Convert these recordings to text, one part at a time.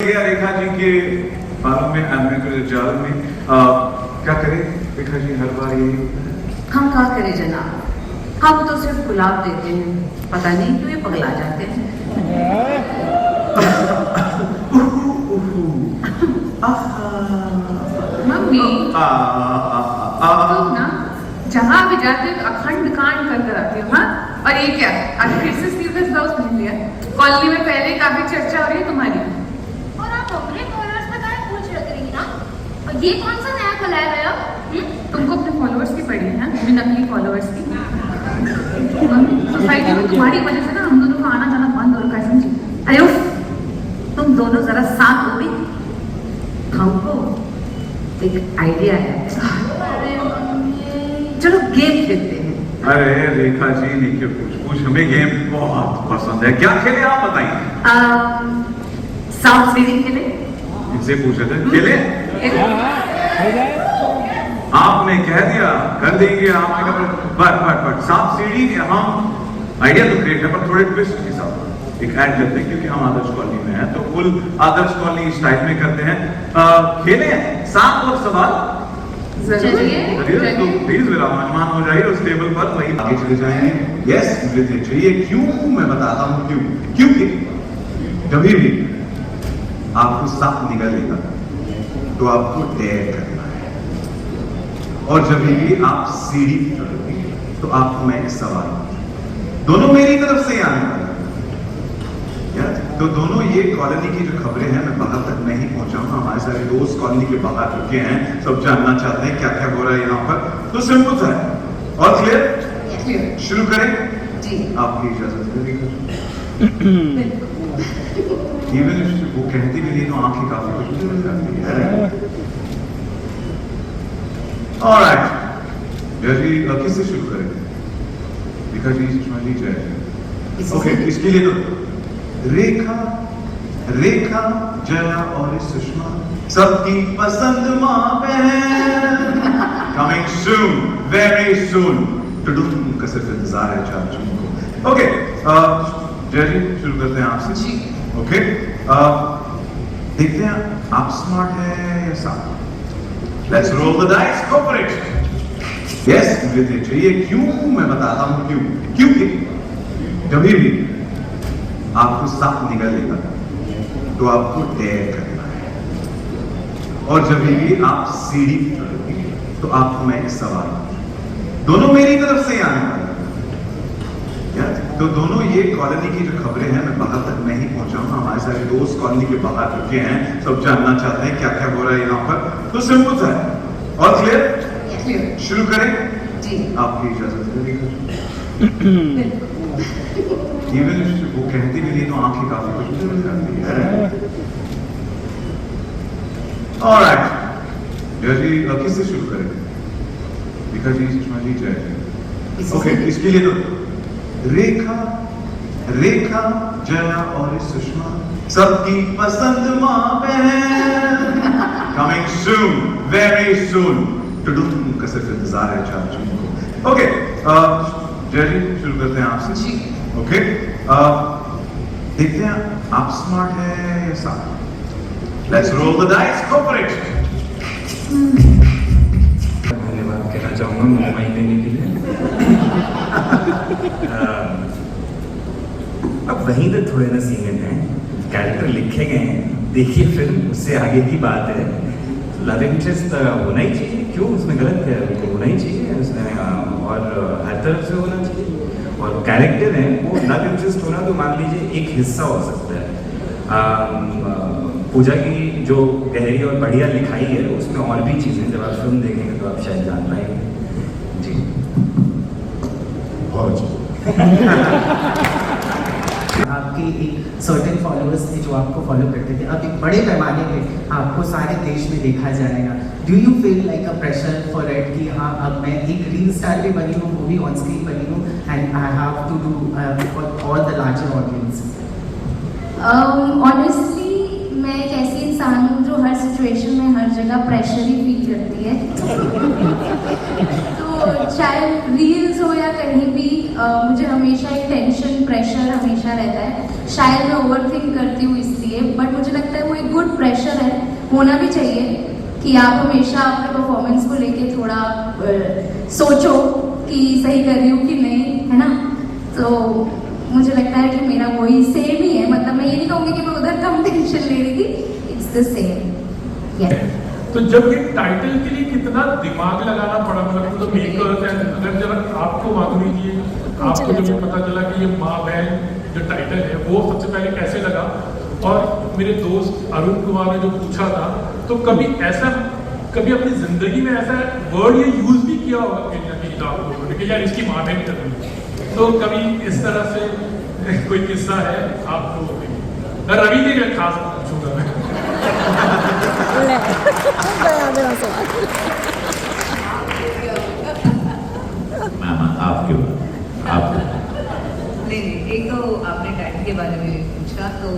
रेखा जी के बालों में जाल में क्या करें रेखा जी, हर बार यही होता है। हम क्या करें जनाब, हम तो सिर्फ गुलाब देते हैं, पता नहीं क्यों ये पगला जाते हैं। मम्मी तुम ना जहाँ भी जाते हो अखंड कांड कर आती हो। हाँ, और ये क्या, आज फिर से स्लीवलेस ब्लाउज पहन लिया। कॉलोनी में पहले काफी चर्चा हो रही है तुम्हारी। और आप अपने फॉलोअर्स पे काहे पूछ रख रही ना? और ये कौन सा नया कलाया गया? तुमको अपने फॉलोअर्स की पड़ी है ना, भी नकली फॉलोअर्स की। सोसाइटी में तुम्हारी वजह से ना हम दोनों का आना जाना बंद हो रखा है, समझी? अरे उफ, तुम दोनों जरा साथ हो गई। हमको एक आइडिया है, चलो गेम खेलते हैं। अरे रेखा जी नीचे पूछ हमें गेम बहुत पसंद है। क्या खेले आप बताइए। सांप सीढ़ी खेले। इनसे पूछे थे खेले, आपने कह दिया कर देंगे। आपने कहा बट सांप सीढ़ी हम आइडिया तो ग्रेट है, पर थोड़े ट्विस्ट के साथ एक ऐड करते हैं, क्योंकि हम आदर्श कॉलोनी में हैं तो फुल आदर्श कॉलोनी स्टाइल में करते हैं। खेले सांप और सवाल। चलिए तो प्लीज विराजमान हो जाइए उस टेबल पर, वही आगे चले जाएंगे। यस मुझे चाहिए। क्यों मैं बताता हूँ क्यों। क्योंकि कभी भी आपको सांप निकलेगा तो आपको डेयर करना है, और जब भी आप सीढ़ी चढ़ोगे तो आपको मैं एक सवाल, दोनों मेरी तरफ से आने वाले हैं। तो दोनों ये कॉलोनी की जो खबरें हैं मैं बाहर तक नहीं पहुंचाऊंगा। हमारे सारे दोस्त कॉलोनी के बाहर रुके हैं, सब जानना चाहते हैं क्या क्या हो रहा है यहाँ पर। तो सिंपल सा है और क्लियर। शुरू करें जी, आपकी इजाजत है। इवन वो कहती भी नहीं तो आंखें काफी कुछ हो जाती है। ऑलराइट जी, किससे शुरू करेंगे? रेखा जी, सुषमा जी, जय जी। ओके, इसके लिए तो रेखा रेखा जया और सुषमा सबकी पसंद मां बहन, कमिंग सून, वेरी सून। टुडुम का सिर्फ इंतजार है चाचू को। ओके जय जी, शुरू करते हैं आपसे जी। ओके देखते हैं आप स्मार्ट है या साफ। Let's roll the dice, go for it. Yes मुझे चाहिए। क्यों मैं बताता हूं क्यों। क्योंकि कभी भी आपको सांप निकलेगा तो आपको डेयर करना है, और जब भी आप सीढ़ी चढ़ोगे तो आपको मैं एक सवाल, दोनों मेरी तरफ से आने वाले हैं। तो दोनों ये कॉलोनी की जो खबरें हैं मैं बाहर तक नहीं पहुंचाऊंगा। हमारे सारे दोस्त कॉलोनी के बाहर रुके हैं, सब जानना चाहते हैं क्या क्या हो रहा है यहाँ पर। तो सिंपल सा है और क्लियर। शुरू करें जी, आपकी इजाजत है। इवन वो कहती भी नहीं तो आंखें काफी कुछ हो जाती है। ऑलराइट जी, किससे शुरू करें? रेखा जी, सुषमा जी, जय जी। ओके, इसके लिए तो रेखा रेखा जया और सुषमा सबकी पसंद मां बहन, कमिंग सून, वेरी सून। टुडुम का सिर्फ इंतजार है चाचू को। ओके जय जी, शुरू करते हैं आपसे जी। ओके देखते हैं आप स्मार्ट है या साफ। Let's roll the dice, go for it. धन्यवाद कहना चाहूंगा मुझे माइक देने के लिए। अब वहीं तक थोड़े ना सीमित हैं, कैरेक्टर लिखे गए हैं, देखिए फिल्म, उससे आगे की बात है। लव इंटरेस्ट होना ही चाहिए, क्यों उसमें गलत है? होना ही चाहिए उसमें, और हर तरफ से होना चाहिए। और कैरेक्टर है वो लव इंटरेस्ट होना तो मान लीजिए एक हिस्सा हो सकता है। पूजा की जो गहरी और बढ़िया लिखाई है उसमें और भी चीज़ें, जब आप फिल्म देखेंगे तो आप शायद जान पाएंगे जी। बहुत अच्छा। आपके एक सर्टेन फॉलोअर्स थे जो आपको फॉलो करते थे, अब एक बड़े पैमाने पे आपको सारे देश में देखा जाएगा। Do you feel like a pressure for it कि हाँ अब मैं एक रील स्टार भी बनी हूँ, मूवी ऑन स्क्रीन बनी हूँ, and I have to do for all the larger audience? Honestly मैं एक ऐसी इंसान हूँ जो हर सिचुएशन में हर जगह प्रेशर ही फील करती है। तो चाहे रील्स हो या कहीं भी मुझे हमेशा एक टेंशन, प्रेशर हमेशा रहता है। शायद मैं ओवरथिंक करती हूँ इसलिए। चाहिए, बट मुझे लगता है वो एक गुड प्रेशर है, होना भी चाहिए कि आप हमेशा अपने परफॉर्मेंस को लेके थोड़ा सोचो कि सही कर रही हूँ कि नहीं, है ना। तो मुझे लगता है कि मेरा वही सेम ही है, मतलब मैं ये नहीं कहूँगी कि मैं उधर कम टेंशन ले रही थी, इट्स द सेम। तो जब ये टाइटल के लिए कितना दिमाग लगाना पड़ा, मतलब तो मेकर्स हैं, अगर जब आपको माधुरी जी, आपको जब ये पता चला कि ये माँ बहन जो टाइटल है वो सबसे पहले कैसे लगा, और मेरे दोस्त अरुण कुमार ने जो पूछा था, तो कभी अपनी जिंदगी में ऐसा वर्ड ये यूज भी किया होगा कहीं ना कहीं आप लोगों ने कि यार इसकी माँ बहन कर रही है, तो कभी इस तरह से कोई किस्सा है आपको? रवि के लिए खास पूछूंगा मैं। नहीं, एक तो आपने टाइटल के बारे में पूछा, तो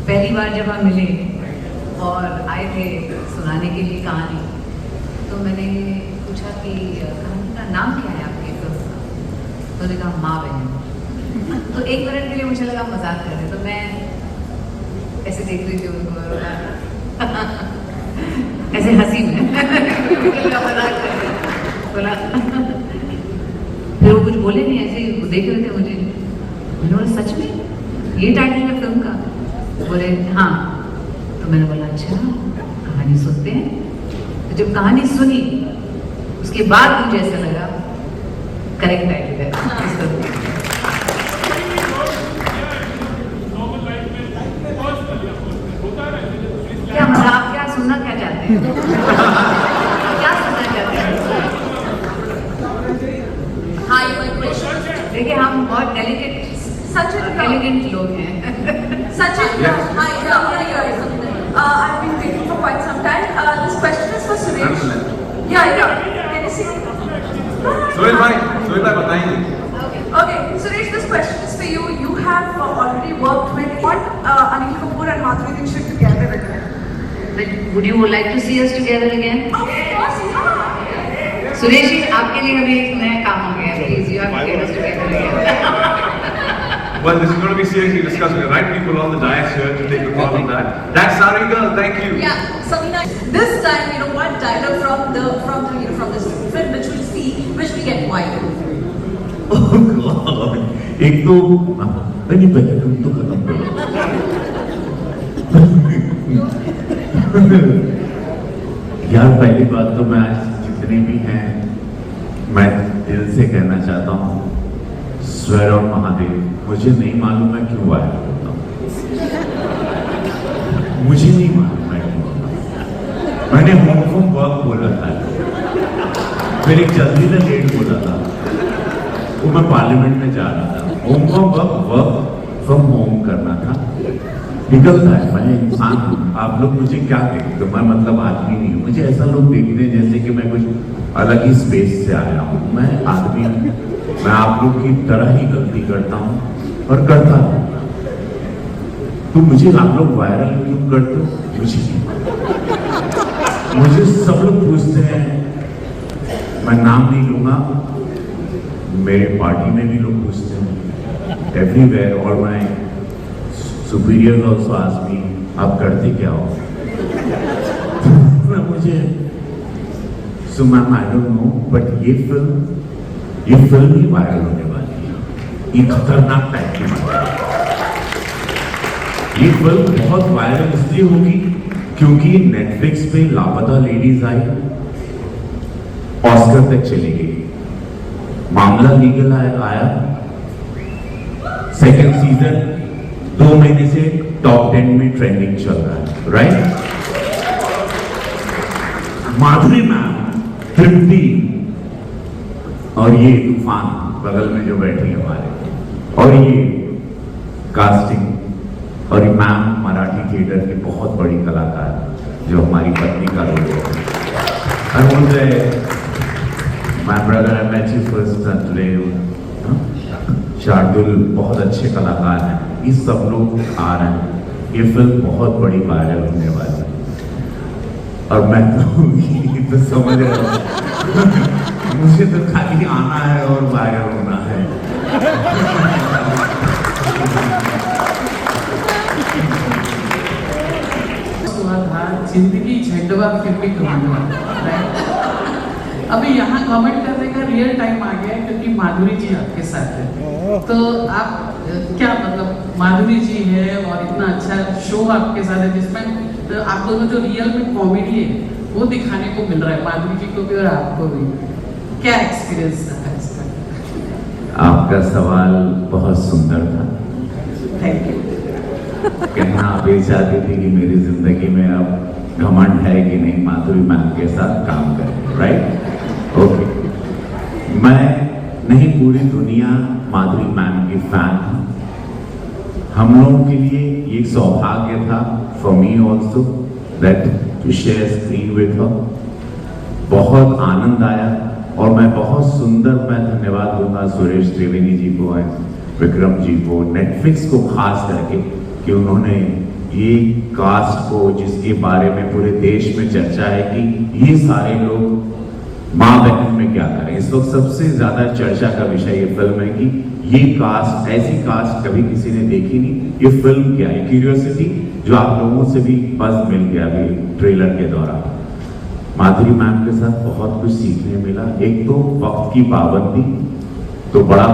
पहली बार जब हम मिले और आए थे सुनाने के लिए कहानी, तो मैंने पूछा कि कहानी का नाम क्या है आपके फिल्म का, तो उन्होंने कहा माँ बहन। तो एक मिनट के लिए मुझे लगा मजाक कर रहे, तो मैं ऐसे देख रही थी उनको ऐसे हंसी में मजाक कर रहे, बोला फिर वो कुछ बोले नहीं, ऐसे वो देख रहे थे मुझे, मैंने बोला सच में ये टाइटल है फिल्म का? बोले हाँ। तो मैंने बोला अच्छा कहानी सुनते हैं। तो जब कहानी सुनी उसके बाद मुझे ऐसा लगा करेक्ट टाइटल है इस फिल्म का। क्या मतलब आप क्या सुनना क्या चाहते हैं? क्या सुनना चाहते हैं? देखिए हम बहुत एलिगेंट लोग हैं। Sachin, hi, I've been waiting for quite some time. This question is for Suresh. Yeah. Can you see? Sohail भाई बताएंगे। Okay, Suresh, this question is for you. You have already worked with Anil Kapoor and Madhuri Dixit together again. But would you like to see us together again? Of course, yeah. Suresh ji आपके लिए अभी एक नया काम हो गया, please you have to get us together again. Well, this is going to be seriously discussed. We have right people on the dais here to take a call on that. That's Sari girl. Thank you. Yeah, Samina. This time, you know, one dialogue from this film which we'll see, which we get viral. Oh God! एक तो नहीं पहले तुम तो खत्म करो। यार पहली बात तो मैं आज जितने भी हैं मैं दिल से कहना चाहता हूँ स्वर और महादेव, मुझे नहीं मालूम मैं क्यों वायरल होता हूँ, मुझे नहीं मालूम मैं क्यों होता हूँ। मैंने होम फ्रॉम वर्क बोला था, फिर एक जल्दी से लेट बोला था, वो मैं पार्लियामेंट में जा रहा था, home from work from home करना था, निकलता है। मैं इंसान हूँ, आप लोग मुझे क्या देखते हो, मैं मतलब आदमी नहीं हूँ, मुझे ऐसा लोग देखते हैं जैसे कि मैं कुछ अलग ही स्पेस से आया हूँ। मैं आदमी हूँ, मैं आप लोग की तरह ही गलती करता हूँ और करता हूँ। तो मुझे आप लोग वायरल क्यों करते हो मुझे नहीं मालूम। मुझे सब लोग पूछते हैं, मैं नाम नहीं लूंगा, मेरे पार्टी में भी लोग पूछते हैं, एवरीवेयर, और my superiors also ask me आप करते क्या हो। मुझे so ma'am I don't know, but ये फिल्म ही वायरल होने वाली है, ये खतरनाक टाइप की बात है। ये फिल्म बहुत वायरल इसलिए होगी क्योंकि नेटफ्लिक्स पे लापता लेडीज आई, ऑस्कर तक चली गई, मामला लीगल आया, सेकंड सीजन 2 महीने से टॉप 10 में ट्रेंडिंग चल रहा है, राइट। माधुरी मैम, तृप्ति और ये तूफान बगल में जो बैठी है हमारे, और ये कास्टिंग, और ये मैम मराठी थिएटर की बहुत बड़ी कलाकार जो हमारी पत्नी का रोल है। और मुझे my brother I met you first time today, Shardul बहुत अच्छे कलाकार हैं, ये सब लोग आ रहे हैं, ये फिल्म बहुत बड़ी वायरल होने वाली है। और मैं तो समझ रहा हूँ मुझे तो खाली आना है और वायरल होना है। जिंदगी झंडवा फिर भी घमंडवा, राइट? अभी यहाँ घमंड करने का रियल टाइम आ गया है क्योंकि माधुरी जी आपके साथ है। तो आप क्या मतलब माधुरी जी है और इतना अच्छा शो आपके साथ है जिसमें आप दोनों जो रियल में कॉमेडी है वो दिखाने को मिल रहा है, माधुरी जी को भी और आपको भी। क्या एक्सपीरियंस रहा इसका? आपका सवाल बहुत सुंदर था। Thank you. कहना आप ये चाहती थी कि मेरी जिंदगी में अब घमंड है कि नहीं माधुरी मैम के साथ काम करें, राइट? ओके, मैं नहीं पूरी दुनिया माधुरी मैम की फैन है। हम लोगों के लिए ये सौभाग्य था, for me also, that to share screen with her. बहुत आनंद आया और मैं बहुत सुंदर, मैं धन्यवाद दूंगा सुरेश त्रिवेदी जी को और विक्रम जी को, नेटफ्लिक्स को खास करके, कि उन्होंने ये कास्ट को, जिसके बारे में पूरे देश में चर्चा है कि ये सारे लोग माँ बहन में क्या करें। इस वक्त सबसे ज्यादा चर्चा का विषय ये फिल्म है कि ये कास्ट, ऐसी कास्ट कभी किसी ने देखी नहीं। ये फिल्म क्या है, क्यूरियोसिटी जो आप लोगों से भी बस मिल गया अभी ट्रेलर के दौरान। माधुरी मैम के साथ बहुत कुछ सीखने मिला। एक तो वक्त की पाबंदी तो बड़ा